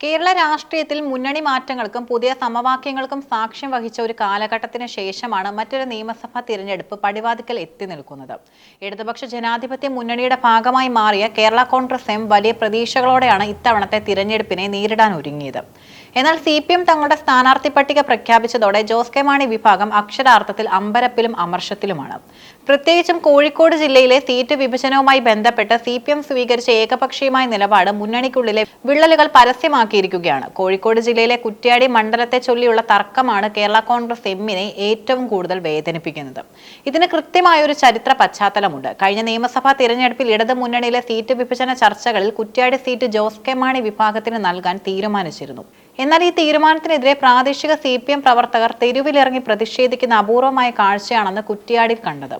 കേരള രാഷ്ട്രീയത്തിൽ മുന്നണി മാറ്റങ്ങൾക്കും പുതിയ സമവാക്യങ്ങൾക്കും സാക്ഷ്യം വഹിച്ച ഒരു കാലഘട്ടത്തിന് ശേഷമാണ് മറ്റൊരു നിയമസഭാ തിരഞ്ഞെടുപ്പ് പടിവാതിക്കൽ എത്തി നിൽക്കുന്നത്. ഇടതുപക്ഷ ജനാധിപത്യ മുന്നണിയുടെ ഭാഗമായി മാറിയ കേരള കോൺഗ്രസ് എം വലിയ പ്രതീക്ഷകളോടെയാണ് ഇത്തവണത്തെ തിരഞ്ഞെടുപ്പിനെ നേരിടാൻ ഒരുങ്ങിയത്. എന്നാൽ CPM തങ്ങളുടെ സ്ഥാനാർത്ഥി പട്ടിക പ്രഖ്യാപിച്ചതോടെ ജോസ് കെ മാണി വിഭാഗം അക്ഷരാർത്ഥത്തിൽ അമ്പരപ്പിലും അമർഷത്തിലുമാണ്. പ്രത്യേകിച്ചും കോഴിക്കോട് ജില്ലയിലെ സീറ്റ് വിഭജനവുമായി ബന്ധപ്പെട്ട് CPM സ്വീകരിച്ച ഏകപക്ഷീയമായ നിലപാട് മുന്നണിക്കുള്ളിലെ വിള്ളലുകൾ പരസ്യമാക്കിയിരിക്കുകയാണ്. കോഴിക്കോട് ജില്ലയിലെ കുറ്റ്യാടി മണ്ഡലത്തെ ചൊല്ലിയുള്ള തർക്കമാണ് കേരള കോൺഗ്രസ് എമ്മിനെ ഏറ്റവും കൂടുതൽ വേദനിപ്പിക്കുന്നത്. ഇതിന് കൃത്യമായ ഒരു ചരിത്ര പശ്ചാത്തലമുണ്ട്. കഴിഞ്ഞ നിയമസഭാ തിരഞ്ഞെടുപ്പിൽ ഇടത് മുന്നണിയിലെ സീറ്റ് വിഭജന ചർച്ചകളിൽ കുറ്റ്യാടി സീറ്റ് ജോസ് കെ മാണി വിഭാഗത്തിന് നൽകാൻ തീരുമാനിച്ചിരുന്നു. എന്നാൽ ഈ തീരുമാനത്തിനെതിരെ പ്രാദേശിക CPM പ്രവർത്തകർ തെരുവിലിറങ്ങി പ്രതിഷേധിക്കുന്ന അപൂർവമായ കാഴ്ചയാണെന്ന് കുറ്റ്യാടിയിൽ കണ്ടത്.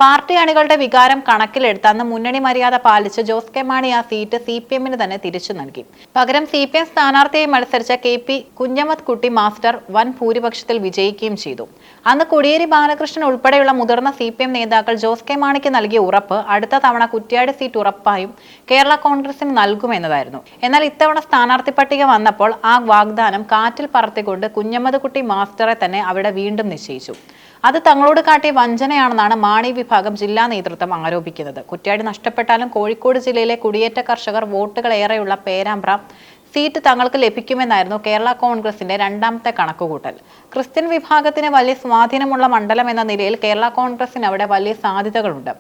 പാർട്ടി അണികളുടെ വികാരം കണക്കിലെടുത്ത് അന്ന് മുന്നണി മര്യാദ പാലിച്ച് ജോസ് കെ മാണി ആ സീറ്റ് CPMന് തന്നെ തിരിച്ചു നൽകി. പകരം CPM സ്ഥാനാർത്ഥിയായി മത്സരിച്ച KP കുഞ്ഞമ്മദ് കുട്ടി മാസ്റ്റർ വൻ ഭൂരിപക്ഷത്തിൽ വിജയിക്കുകയും ചെയ്തു. അന്ന് കോടിയേരി ബാലകൃഷ്ണൻ ഉൾപ്പെടെയുള്ള മുതിർന്ന CPM നേതാക്കൾ ജോസ് കെ മാണിക്ക് നൽകിയ ഉറപ്പ് അടുത്ത തവണ കുറ്റ്യാടി സീറ്റ് ഉറപ്പായും കേരള കോൺഗ്രസിന് നൽകുമെന്നതായിരുന്നു. എന്നാൽ ഇത്തവണ സ്ഥാനാർത്ഥി പട്ടിക വന്നപ്പോൾ ആ വാഗ്ദാനം കാറ്റിൽ പറത്തിക്കൊണ്ട് കുഞ്ഞമ്മദ് കുട്ടി മാസ്റ്ററെ തന്നെ അവിടെ വീണ്ടും നിശ്ചയിച്ചു. അത് തങ്ങളോട് കാട്ടിയ വഞ്ചനയാണെന്നാണ് മാണി വിഭാഗം ജില്ലാ നേതൃത്വം ആരോപിക്കുന്നത്. കുറ്റ്യാടി നഷ്ടപ്പെട്ടാലും കോഴിക്കോട് ജില്ലയിലെ കുടിയേറ്റ കർഷകർ വോട്ടുകൾ ഏറെയുള്ള പേരാമ്പ്ര സീറ്റ് തങ്ങൾക്ക് ലഭിക്കുമെന്നായിരുന്നു കേരള കോൺഗ്രസിന്റെ രണ്ടാമത്തെ കണക്കുകൂട്ടൽ. ക്രിസ്ത്യൻ വിഭാഗത്തിന് വലിയ സ്വാധീനമുള്ള മണ്ഡലം എന്ന നിലയിൽ കേരള കോൺഗ്രസിന് അവിടെ വലിയ സാധ്യതകളുണ്ട്.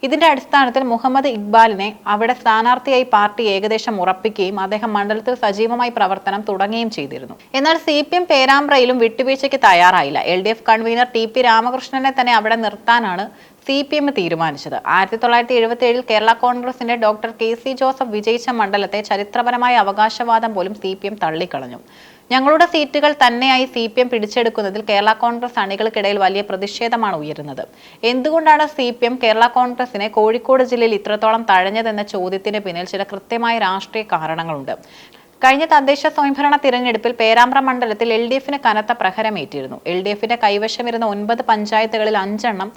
ഇതിന്റെ അടിസ്ഥാനത്തിൽ മുഹമ്മദ് ഇക്ബാലിനെ അവിടെ സ്ഥാനാർത്ഥിയായി പാർട്ടി ഏകദേശം ഉറപ്പിക്കുകയും അദ്ദേഹം മണ്ഡലത്തിൽ സജീവമായി പ്രവർത്തനം തുടങ്ങുകയും ചെയ്തിരുന്നു. എന്നാൽ CPM പേരാമ്പ്രയിലും വിട്ടുവീഴ്ചയ്ക്ക് തയ്യാറായില്ല. LDF കൺവീനർ TP രാമകൃഷ്ണനെ തന്നെ അവിടെ നിർത്താനാണ് CPM തീരുമാനിച്ചത്. 1977 കേരള കോൺഗ്രസിന്റെ ഡോക്ടർ KC ജോസഫ് വിജയിച്ച മണ്ഡലത്തെ ചരിത്രപരമായ അവകാശവാദം പോലും CPM തള്ളിക്കളഞ്ഞു. ഞങ്ങളുടെ സീറ്റുകൾ തന്നെയായി CPM പിടിച്ചെടുക്കുന്നതിൽ കേരള കോൺഗ്രസ് അണികൾക്കിടയിൽ വലിയ പ്രതിഷേധമാണ് ഉയരുന്നത്. എന്തുകൊണ്ടാണ് CPM കേരള കോൺഗ്രസിനെ കോഴിക്കോട് ജില്ലയിൽ ഇത്രത്തോളം തഴഞ്ഞതെന്ന ചോദ്യത്തിന് പിന്നിൽ ചില കൃത്യമായ രാഷ്ട്രീയ കാരണങ്ങളുണ്ട്. കഴിഞ്ഞ തദ്ദേശ സ്വയംഭരണ തിരഞ്ഞെടുപ്പിൽ പേരാമ്പ്ര മണ്ഡലത്തിൽ LDFന് കനത്ത പ്രഹരമേറ്റിരുന്നു. LDFന്റെ കൈവശമിരുന്ന 9 പഞ്ചായത്തുകളിൽ 5 എണ്ണം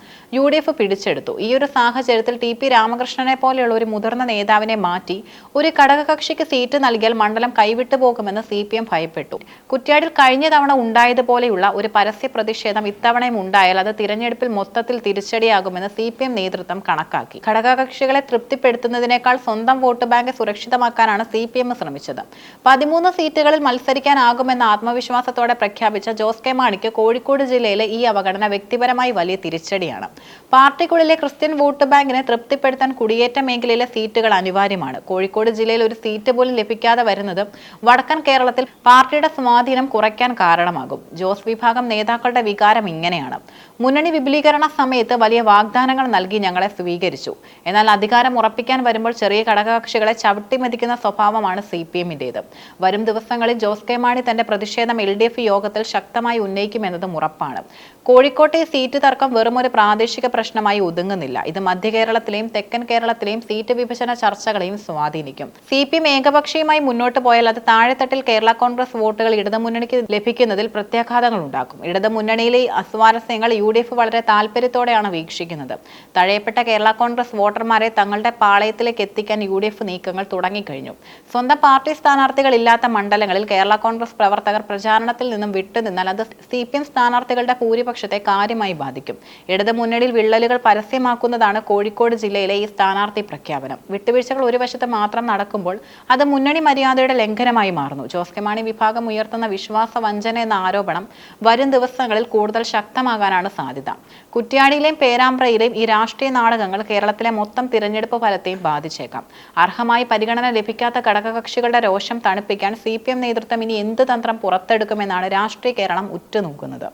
UDF പിടിച്ചെടുത്തു. ഈ ഒരു സാഹചര്യത്തിൽ TP രാമകൃഷ്ണനെ പോലെയുള്ള ഒരു മുതിർന്ന നേതാവിനെ മാറ്റി ഒരു ഘടകകക്ഷിക്ക് സീറ്റ് നൽകിയാൽ മണ്ഡലം കൈവിട്ടു പോകുമെന്ന് CPM ഭയപ്പെട്ടു. കുറ്റ്യാടിൽ കഴിഞ്ഞ തവണ ഉണ്ടായതുപോലെയുള്ള ഒരു പരസ്യ പ്രതിഷേധം ഇത്തവണയും ഉണ്ടായാൽ അത് തിരഞ്ഞെടുപ്പിൽ മൊത്തത്തിൽ തിരിച്ചടിയാകുമെന്ന് CPM നേതൃത്വം കണക്കാക്കി. ഘടകകക്ഷികളെ തൃപ്തിപ്പെടുത്തുന്നതിനേക്കാൾ സ്വന്തം വോട്ട് ബാങ്ക് സുരക്ഷിതമാക്കാനാണ് CPM ശ്രമിച്ചത്. 13 സീറ്റുകളിൽ മത്സരിക്കാനാകുമെന്ന ആത്മവിശ്വാസത്തോടെ പ്രഖ്യാപിച്ച ജോസ് കെ മാണിക്ക് കോഴിക്കോട് ജില്ലയിലെ ഈ അവഗണന വ്യക്തിപരമായി വലിയ തിരിച്ചടിയാണ്. പാർട്ടിക്കുള്ളിലെ ക്രിസ്ത്യൻ വോട്ട് ബാങ്കിനെ തൃപ്തിപ്പെടുത്താൻ കുടിയേറ്റ മേഖലയിലെ സീറ്റുകൾ അനിവാര്യമാണ്. കോഴിക്കോട് ജില്ലയിൽ ഒരു സീറ്റ് പോലും ലഭിക്കാതെ വരുന്നത് വടക്കൻ കേരളത്തിൽ പാർട്ടിയുടെ സ്വാധീനം കുറയ്ക്കാൻ കാരണമാകും. ജോസ് വിഭാഗം നേതാക്കളുടെ വികാരം ഇങ്ങനെയാണ്: മുന്നണി വിപുലീകരണ സമയത്ത് വലിയ വാഗ്ദാനങ്ങൾ നൽകി ഞങ്ങളെ സ്വീകരിച്ചു. എന്നാൽ അധികാരം ഉറപ്പിക്കാൻ വരുമ്പോൾ ചെറിയ ഘടകകക്ഷികളെ ചവിട്ടിമെതിക്കുന്ന സ്വഭാവമാണ് CPMന്റേത്. വരും ദിവസങ്ങളിൽ ജോസ് കെ മാണി തന്റെ പ്രതിഷേധം LDF യോഗത്തിൽ ശക്തമായി ഉന്നയിക്കുമെന്നതും ഉറപ്പാണ്. കോഴിക്കോട്ടെ സീറ്റ് തർക്കം വെറും ഒരു പ്രാദേശിക പ്രശ്നമായി ഒതുങ്ങുന്നില്ല. ഇത് മധ്യ കേരളത്തിലെയും തെക്കൻ കേരളത്തിലെയും സീറ്റ് വിഭജന ചർച്ചകളെയും സ്വാധീനിക്കും. CPM ഏകപക്ഷീയമായി മുന്നോട്ട് പോയാൽ അത് താഴെത്തട്ടിൽ കേരള കോൺഗ്രസ് വോട്ടുകൾ ഇടതുമുന്നണിക്ക് ലഭിക്കുന്നതിൽ പ്രത്യാഘാതങ്ങൾ ഉണ്ടാക്കും. ഇടതുമുന്നണിയിലെ അസ്വാരസ്യങ്ങൾ UDF വളരെ താല്പര്യത്തോടെയാണ് വീക്ഷിക്കുന്നത്. തഴയപ്പെട്ട കേരള കോൺഗ്രസ് വോട്ടർമാരെ തങ്ങളുടെ പാളയത്തിലേക്ക് എത്തിക്കാൻ UDF നീക്കങ്ങൾ തുടങ്ങിക്കഴിഞ്ഞു. സ്വന്തം പാർട്ടി സ്ഥാനാർത്ഥികൾ ഇല്ലാത്ത മണ്ഡലങ്ങളിൽ കേരള കോൺഗ്രസ് പ്രവർത്തകർ പ്രചാരണത്തിൽ നിന്നും വിട്ടുനിന്നാൽ അത് CPM സ്ഥാനാർത്ഥികളുടെ ഭൂരിപക്ഷത്തെ കാര്യമായി ബാധിക്കും. ഇടത് മുന്നണിയിൽ വിള്ളലുകൾ പരസ്യമാക്കുന്നതാണ് കോഴിക്കോട് ജില്ലയിലെ ഈ സ്ഥാനാർത്ഥി പ്രഖ്യാപനം. വിട്ടുവീഴ്ചകൾ ഒരു വശത്ത് മാത്രം നടക്കുമ്പോൾ അത് മുന്നണി മര്യാദയുടെ ലംഘനമായി മാറുന്നു. ജോസ് കെ മാണി വിഭാഗം ഉയർത്തുന്ന വിശ്വാസ വഞ്ചന എന്ന ആരോപണം വരും ദിവസങ്ങളിൽ കൂടുതൽ ശക്തമാകാനാണ് സാധ്യത. കുറ്റ്യാടിയിലെയും പേരാമ്പ്രയിലെയും ഈ രാഷ്ട്രീയ നാടകങ്ങൾ കേരളത്തിലെ മൊത്തം തിരഞ്ഞെടുപ്പ് ഫലത്തെയും ബാധിച്ചേക്കാം. അർഹമായി പരിഗണന ലഭിക്കാത്ത ഘടകകക്ഷികളുടെ രോഷം തണുപ്പിക്കാൻ CPM നേതൃത്വം ഇനി എന്ത് തന്ത്രം പുറത്തെടുക്കുമെന്നാണ് രാഷ്ട്രീയ കേരളം ഉറ്റുനോക്കുന്നത്.